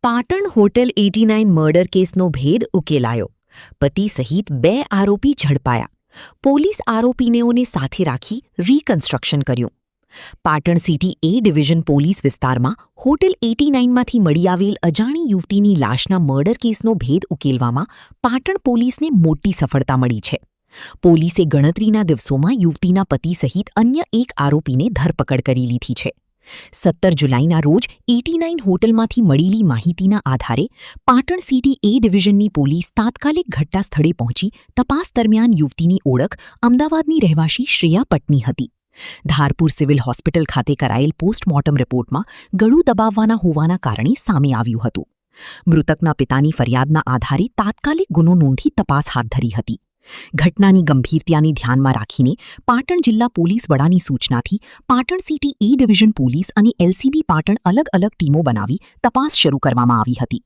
Patan hotel 89 murder કેસનો ભેદ ઉકેલાયો. પતિ સહિત 2 આરોપી ઝડપાયા. પોલીસ આરોપીઓને સાથે રાખી રીકન્સ્ટ્રક્શન કર્યું. Patan city A division police વિસ્તારમાં હોટેલ 89માંથી મળી આવેલ અજાણી યુવતીની લાશના મર્ડર કેસનો ભેદ ઉકેલવામાં પાટણ પોલીસને મોટી સફળતા મળી છે. પોલીસે ગણતરીના દિવસોમાં યુવતીના પતિ સહિત અન્ય એક આરોપીને ધરપકડ કરી લીધી છે. 17 જુલાઈના રોજ 89 હોટલમાંથી મળેલી માહિતીના આધારે પાટણ સિટી એ ડિવિઝનની પોલીસ તાત્કાલિક ઘટના સ્થળે પહોંચી તપાસ દરમિયાન યુવતીની ઓળખ અમદાવાદની રહેવાસી શ્રેયા પટની હતી. ધારપુર સિવિલ હોસ્પિટલ ખાતે કરાયેલ પોસ્ટમોર્ટમ રિપોર્ટમાં ગળું દબાવવાના હોવાના કારણે સામે આવ્યું હતું. મૃતકના પિતાની ફરિયાદના આધારે તાત્કાલિક ગુનો નોંધી તપાસ હાથ ધરી હતી. ઘટનાની ગંભીરતાને ધ્યાનમાં રાખીને પાટણ જિલ્લા પોલીસ વડાની સૂચનાથી Patan city A division police અને એલસીબી પાટણ અલગ અલગ ટીમો બનાવી તપાસ શરૂ કરવામાં આવી હતી.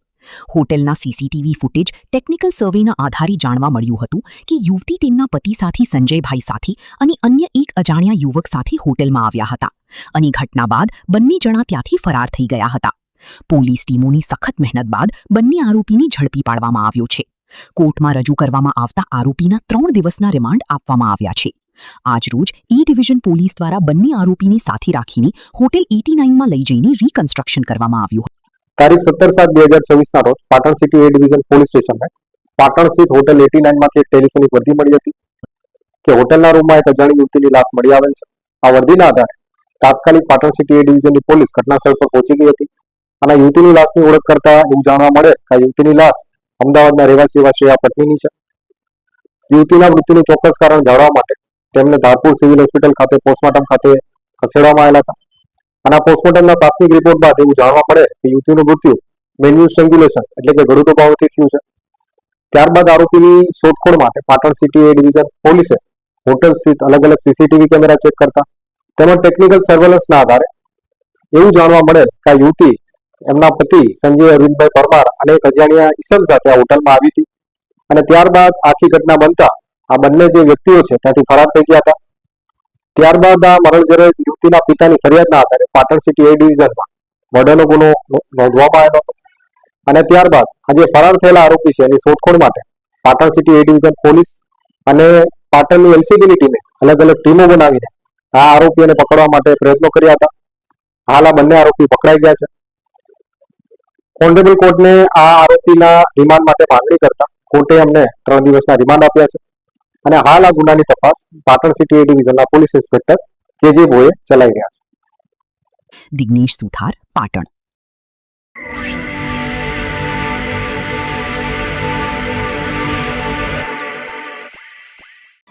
હોટેલના સીસીટીવી ફૂટેજ ટેકનિકલ સર્વેના આધારે જાણવા મળ્યું હતું કે યુવતી તેમના પતિ સાથી સંજયભાઈ સાથે અને અન્ય એક અજાણ્યા યુવક સાથે હોટેલમાં આવ્યા હતા અને ઘટના બાદ બંને જણા ત્યાંથી ફરાર થઈ ગયા હતા. પોલીસ ટીમોની સખત મહેનત બાદ બંને આરોપીને ઝડપી પાડવામાં આવ્યો છે. કોર્ટમાં રજૂ કરવામાં આવતા આરોપીના 3 દિવસના રિમાન્ડ આપવામાં આવ્યા છે. આજરોજ એ ડિવિઝન પોલીસ દ્વારા બંને આરોપીને સાથે રાખીને હોટેલ 89માં લઈ જઈને રીકન્સ્ટ્રક્શન કરવામાં આવ્યું. તારીખ 17/7/2024 ના રોજ Patan city A division police સ્ટેશનમાં પાટણ સ્થિત હોટેલ 89માંથી એક ટેલિફોનિક વર્દી મળી હતી કે હોટલના રૂમમાં એક અજાણી યુવતીની લાશ મળી આવેલ છે. આ વર્દીના આધારે તાત્કાલિક પાટણ સિટી એ ડિવિઝનની પોલીસ ઘટનાસ્થળ પર પહોંચી ગઈ હતી અને યુવતીની લાશની ઓળખ કરતા એવું જાણવા મળે કે આ યુવતીની લાશ અમદાવાદના રહેવાસી એવા શ્રેયા પટનીની છે. યુવતીના મૃત્યુનું ચોક્કસ કારણ જાણવા માટે તેમને ધારપુર સિવિલ હોસ્પિટલ ખાતે પોસ્ટમોર્ટમ ખાતે ખસેડવામાં આવેલા હતા અને પોસ્ટમોર્ટમના પ્રાથમિક રિપોર્ટ બાદ એવું જાણવા મળે કે યુવતીનું મૃત્યુ મેન્યુઅલ સ્ટ્રેંગ્યુલેશન એટલે કે ગળું દબાવવાથી થયું છે. ત્યારબાદ આરોપીની શોધખોળ માટે પાટણ સિટી એ ડિવિઝન પોલીસે હોટેલ સ્થિત અલગ અલગ સીસીટીવી કેમેરા ચેક કરતા તેમજ ટેકનિકલ સર્વેલન્સના આધારે એવું જાણવા મળે કે આ યુવતી એમના પતિ સંજય અરવિંદભાઈ પરમાર અને એક અજાણ્યા ઈસમ સાથે આ હોટલમાં આવી હતી અને ત્યારબાદ આખી ઘટના બનતા આ બંને જે વ્યક્તિઓ છે ત્યાંથી ફરાર થઈ ગયા હતા. ત્યારબાદ આ મરણજરે યુવતીના પિતાની ફરિયાદના આધારે પાટણ સિટી એ ડિવિઝનમાં મર્ડરનો ગુનો નોંધવામાં આવ્યો હતો અને ત્યારબાદ આ જે ફરાર થયેલા આરોપી છે એની શોધખોળ માટે Patan city A division police અને પાટણની એલસીબીની ટીમે અલગ અલગ ટીમો બનાવીને આ આરોપીઓને પકડવા માટે પ્રયત્નો કર્યા હતા. હાલ આ બંને આરોપી પકડાઈ ગયા છે. ઓનરેબલ કોર્ટને આ આરોપીના રિમાન્ડ માટે માંગણી કરતા કોર્ટે અમને 3 દિવસના રિમાન્ડ આપ્યા છે અને હાલ આ ગુનાની તપાસ પાટણ સિટી એ ડિવિઝનના પોલીસ ઇન્સ્પેક્ટર કેજે ભોએ ચલાવી રહ્યા છે. દિગ્નેશ સુથાર, પાટણ.